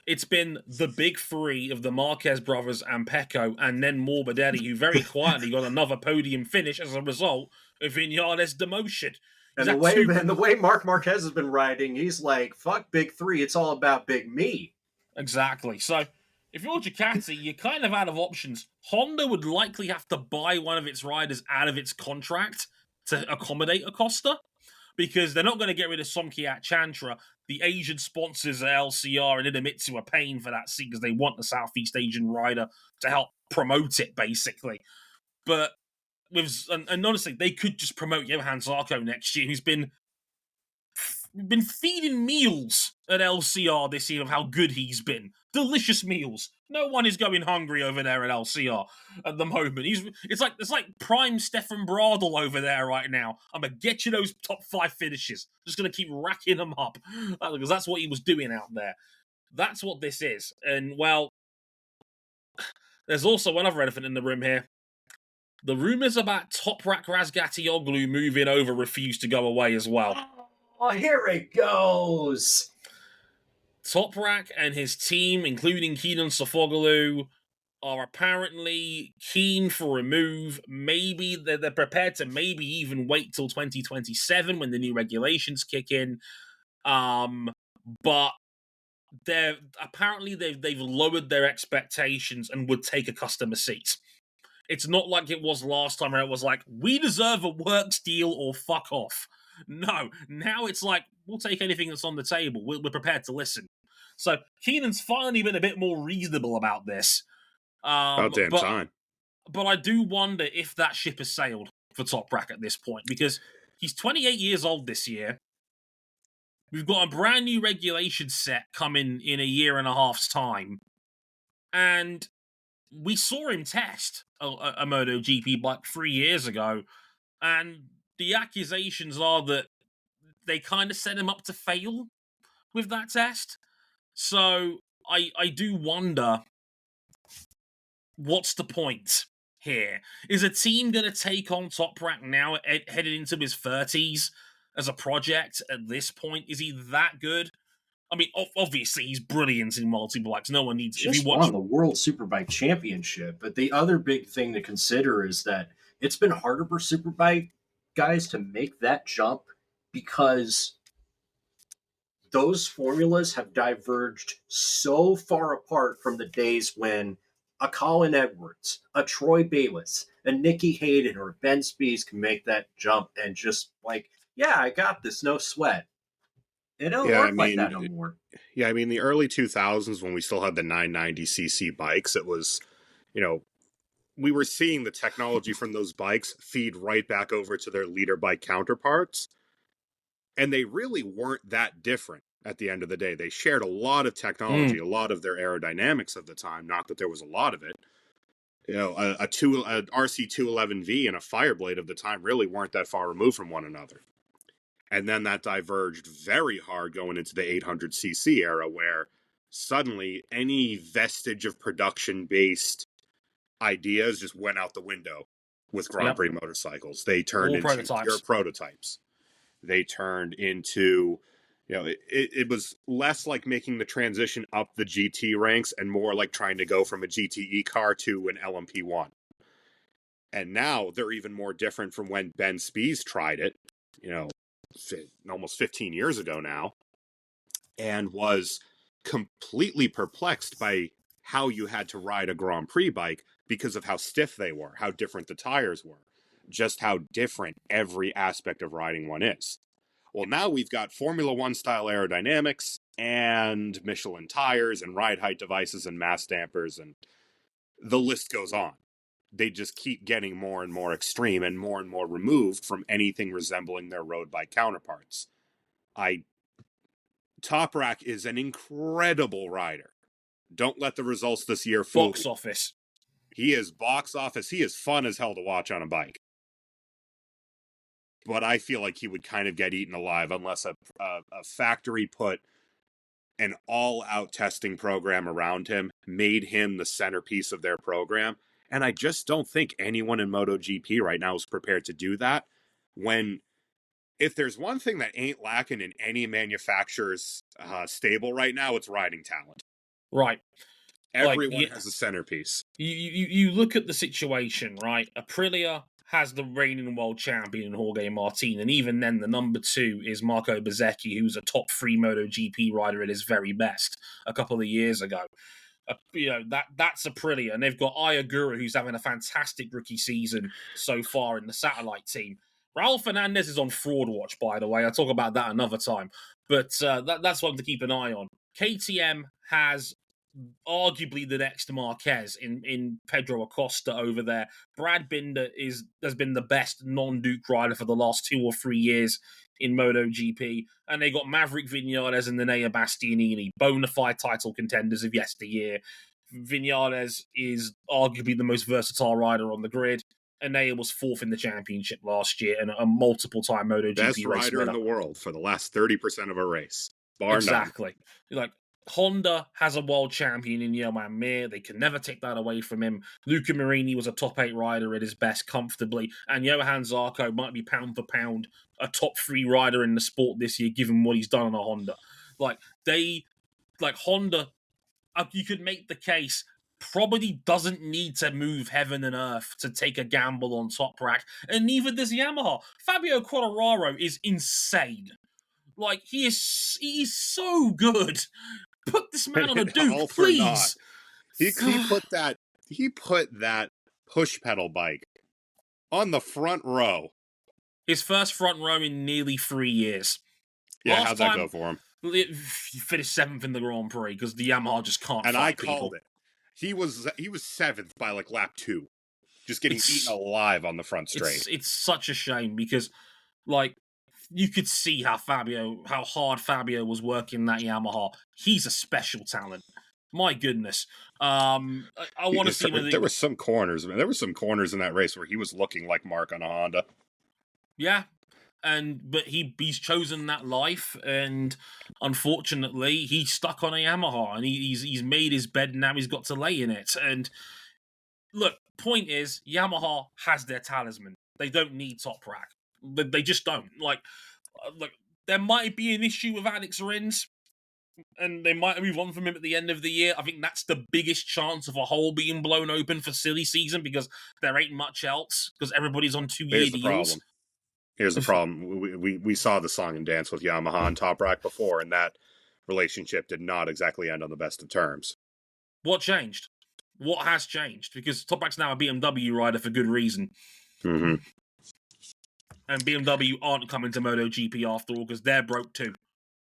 it's been the big three of the Marquez brothers and Pecco, and then Morbidelli, who very quietly got another podium finish as a result of Vinales' demotion. And the way Marc Marquez has been riding, he's like, fuck big three, it's all about big me. Exactly. So, if you're Ducati, you're kind of out of options. Honda would likely have to buy one of its riders out of its contract to accommodate Acosta, because they're not going to get rid of Somkiat Chantra. The Asian sponsors at LCR and Idemitsu are paying for that seat because they want the Southeast Asian rider to help promote it, basically. But and honestly, they could just promote Johan Zarco next year, who's been feeding meals at LCR this year of how good he's been. Delicious meals. No one is going hungry over there at LCR at the moment. It's like prime Stefan Bradl over there right now. I'm going to get you those top 5 finishes. Just going to keep racking them up because that's what he was doing out there. That's what this is. And, well, there's also another elephant in the room here. The rumours about Toprak Razgatioglu moving over refuse to go away as well. Oh, here it goes. Toprak and his team, including Kenan Sofuoglu, are apparently keen for a move. Maybe they're prepared to maybe even wait till 2027 when the new regulations kick in. But they've lowered their expectations and would take a customer seat. It's not like it was last time where it was like, we deserve a works deal or fuck off. No, now it's like, we'll take anything that's on the table. We're prepared to listen. So Keenan's finally been a bit more reasonable about this. About damn But time. I do wonder if that ship has sailed for Toprak at this point, because he's 28 years old this year. We've got a brand new regulation set coming in a year and a half's time, and we saw him test a MotoGP bike 3 years ago, and the accusations are that they kind of set him up to fail with that test. So I do wonder, what's the point here? Is a team going to take on Toprak now, headed into his 30s as a project at this point? Is he that good? I mean, obviously he's brilliant in multi-bikes. No one needs... Just won the World Superbike Championship. But the other big thing to consider is that it's been harder for Superbike guys to make that jump because those formulas have diverged so far apart from the days when a Colin Edwards, a Troy Bayliss, a Nicky Hayden, or a Ben Spies can make that jump and just like, yeah, I got this, no sweat. It don't work like that no more. Yeah, I mean, the early 2000s when we still had the 990cc bikes, it was, we were seeing the technology from those bikes feed right back over to their leader bike counterparts. And they really weren't that different at the end of the day. They shared a lot of technology, a lot of their aerodynamics of the time, not that there was a lot of it. A RC211V and a Fireblade of the time really weren't that far removed from one another. And then that diverged very hard going into the 800cc era, where suddenly any vestige of production-based ideas just went out the window with Grand Prix motorcycles. They turned into pure prototypes. They turned into, it was less like making the transition up the GT ranks and more like trying to go from a GTE car to an LMP1. And now they're even more different from when Ben Spies tried it, almost 15 years ago now, and was completely perplexed by how you had to ride a Grand Prix bike because of how stiff they were, how different the tires were, just how different every aspect of riding one is. Well, now we've got Formula One style aerodynamics and Michelin tires and ride height devices and mass dampers, and the list goes on. They just keep getting more and more extreme and more removed from anything resembling their road bike counterparts. Toprak is an incredible rider. Don't let the results this year fool box office. He is box office. He is fun as hell to watch on a bike. But I feel like he would kind of get eaten alive unless a factory put an all-out testing program around him, made him the centerpiece of their program. And I just don't think anyone in MotoGP right now is prepared to do that. When, if there's one thing that ain't lacking in any manufacturer's stable right now, it's riding talent. Right. Everyone has a centerpiece. You look at the situation, right? Aprilia has the reigning world champion Jorge Martin, and even then the number 2 is Marco Bezzecchi, who's a top 3 MotoGP rider at his very best a couple of years ago. That's Aprilia, and they've got Ayagura, who's having a fantastic rookie season so far in the satellite team. Raul Fernandez is on fraud watch, by the way. I'll talk about that another time, but that's one to keep an eye on. KTM has arguably the next Marquez in Pedro Acosta over there. Brad Binder has been the best non-Duke rider for the last 2 or 3 years in MotoGP, and they got Maverick Vinales and Nenea Bastianini, bona fide title contenders of yesteryear. Vinales is arguably the most versatile rider on the grid. Enea was 4th in the championship last year and a multiple-time MotoGP best race rider winner in the world for the last 30% of a race. Bar exactly. None. Honda has a world champion in Johan Mir. They can never take that away from him. Luca Marini was a top 8 rider at his best comfortably. And Johan Zarco might be pound for pound a top 3 rider in the sport this year, given what he's done on a Honda. Honda, you could make the case, probably doesn't need to move heaven and earth to take a gamble on Toprak. And neither does Yamaha. Fabio Quartararo is insane. He is so good. Put this man on a Duke, please. He put that push pedal bike on the front row. His first front row in nearly 3 years. Yeah, how'd that go for him? He finished 7th in the Grand Prix because the Yamaha just can't. And fight I called people. it. He was 7th by like lap 2, just getting eaten alive on the front straight. It's such a shame because, like, you could see how hard Fabio was working that Yamaha. He's a special talent. My goodness. I want to see whether there were some corners. There were some corners in that race where he was looking like Marc on a Honda. Yeah, but he's chosen that life, and unfortunately, he's stuck on a Yamaha, and he's made his bed, and now he's got to lay in it. And look, point is, Yamaha has their talisman. They don't need Top Rack. They just don't. Like, there might be an issue with Alex Rins, and they might move on from him at the end of the year. I think that's the biggest chance of a hole being blown open for silly season because there ain't much else because everybody's on 2-year deals. Here's the problem. We saw the song and dance with Yamaha and Top Rack before, and that relationship did not exactly end on the best of terms. What changed? What has changed? Because Top Rack's now a BMW rider for good reason. Mm-hmm. And BMW aren't coming to MotoGP after all because they're broke too.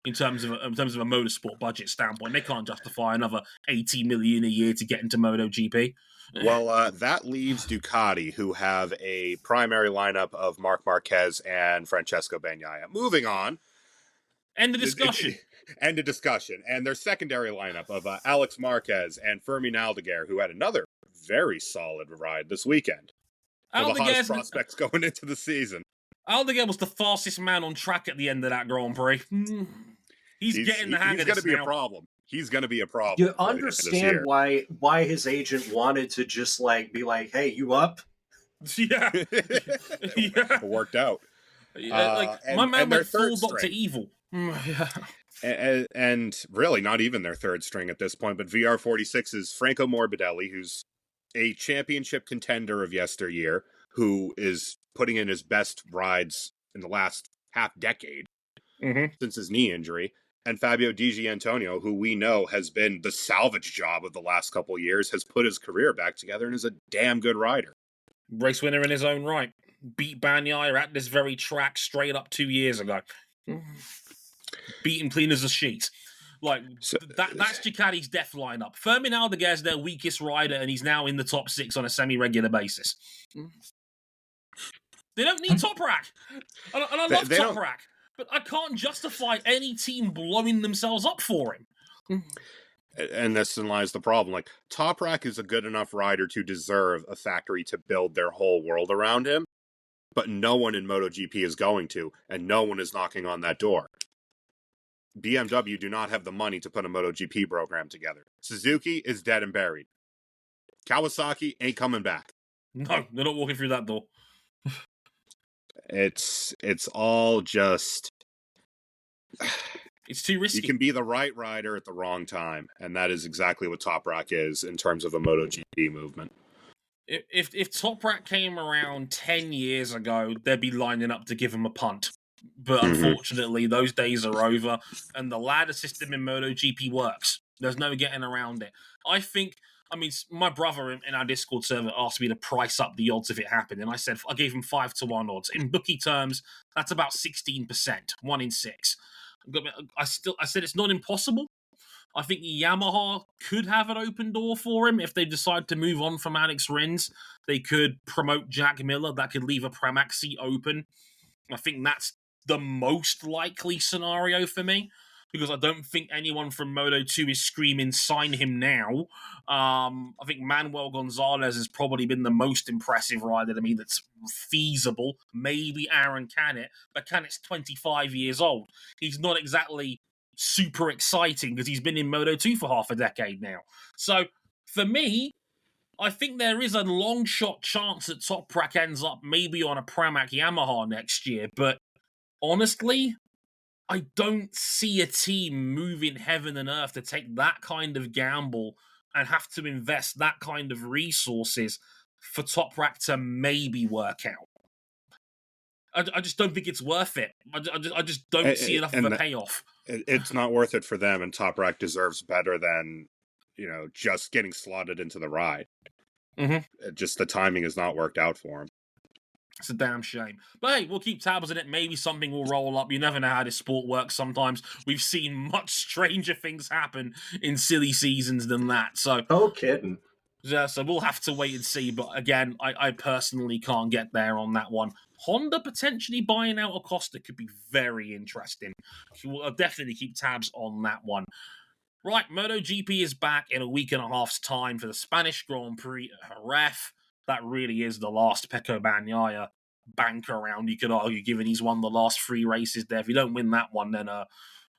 In terms of a motorsport budget standpoint, they can't justify another 80 million a year to get into MotoGP. Well, that leaves Ducati, who have a primary lineup of Marc Marquez and Francesco Bagnaia. Moving on. End of discussion. End of discussion. And their secondary lineup of Alex Marquez and Fermin Aldeguer, who had another very solid ride this weekend. For the hottest prospects going into the season. Aldeguer was the fastest man on track at the end of that Grand Prix. He's getting the hang of this now. He's going to be a problem. He's going to be a problem. You understand why his agent wanted to just be like, "Hey, you up?" Yeah, yeah. Worked out. My man went full Dr. Evil. and really, not even their third string at this point. But VR46's Franco Morbidelli, who's a championship contender of yesteryear, who is putting in his best rides in the last half decade since his knee injury. And Fabio DiGiannantonio, who we know has been the salvage job of the last couple of years, has put his career back together and is a damn good rider. Race winner in his own right. Beat Bagnaia at this very track straight up 2 years ago. Beat him clean as a sheet. That's Ducati's death lineup. Fermin Aldeguer is their weakest rider, and he's now in the top 6 on a semi-regular basis. They don't need Top Rack. And I love Top Rack. But I can't justify any team blowing themselves up for him. And this lies the problem. Top Rack is a good enough rider to deserve a factory to build their whole world around him, but no one in MotoGP is going to, and no one is knocking on that door. BMW do not have the money to put a MotoGP program together. Suzuki is dead and buried. Kawasaki ain't coming back. No, they're not walking through that door. It's all just... It's too risky. You can be the right rider at the wrong time, and that is exactly what Top Rack is in terms of the MotoGP movement. If Top Rack came around 10 years ago, they'd be lining up to give him a punt. But unfortunately, those days are over, and the ladder system in MotoGP works. There's no getting around it. My brother in our Discord server asked me to price up the odds if it happened, and I gave him 5-1 odds. In bookie terms, that's about 16%, 1 in 6. I said it's not impossible. I think Yamaha could have an open door for him if they decide to move on from Alex Rins. They could promote Jack Miller. That could leave a Pramac seat open. I think that's the most likely scenario for me, because I don't think anyone from Moto2 is screaming, sign him now. I think Manuel Gonzalez has probably been the most impressive rider to me that's feasible. Maybe Aaron Canet, but Canet's 25 years old. He's not exactly super exciting because he's been in Moto2 for half a decade now. So, for me, I think there is a long shot chance that Top Rack ends up maybe on a Pramac Yamaha next year, but honestly, I don't see a team moving heaven and earth to take that kind of gamble and have to invest that kind of resources for Top Rack to maybe work out. I just don't think it's worth it. I just don't see enough of a payoff. It's not worth it for them, and Top Rack deserves better than, just getting slotted into the ride. Just the timing has not worked out for him. It's a damn shame. But hey, we'll keep tabs on it. Maybe something will roll up. You never know how this sport works sometimes. We've seen much stranger things happen in silly seasons than that. So, Oh, kidding. yeah, so we'll have to wait and see. But again, I personally can't get there on that one. Honda potentially buying out Acosta could be very interesting. We'll definitely keep tabs on that one. Right, MotoGP is back in a week and a half's time for the Spanish Grand Prix at Jerez. That really is the last Pecco Bagnaia banker round, you could argue, given he's won the last 3 races there. If you don't win that one, then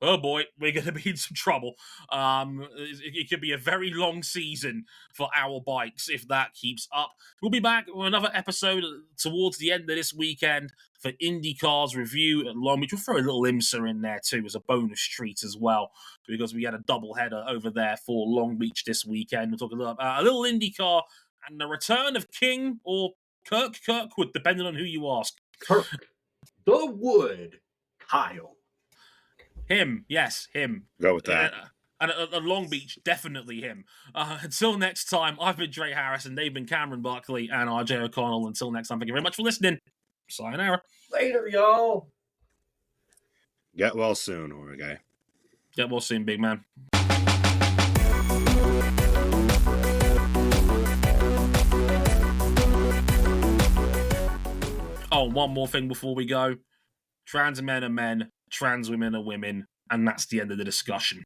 oh boy, we're going to be in some trouble. It could be a very long season for our bikes if that keeps up. We'll be back with another episode towards the end of this weekend for IndyCar's review at Long Beach. We'll throw a little IMSA in there too as a bonus treat as well, because we had a double header over there for Long Beach this weekend. We'll talk a little IndyCar and the return of King or Kirkwood, depending on who you ask. Kirk, the Wood, Kyle. Him, yes, him. Go with that. And at Long Beach, definitely him. Until next time, I've been Dre Harrison, they've been Cameron Barkley and RJ O'Connell. Until next time, thank you very much for listening. Sayonara. Later, y'all. Get well soon, Jorge. Get well soon, big man. Oh, one more thing before we go. Trans men are men, trans women are women, and that's the end of the discussion.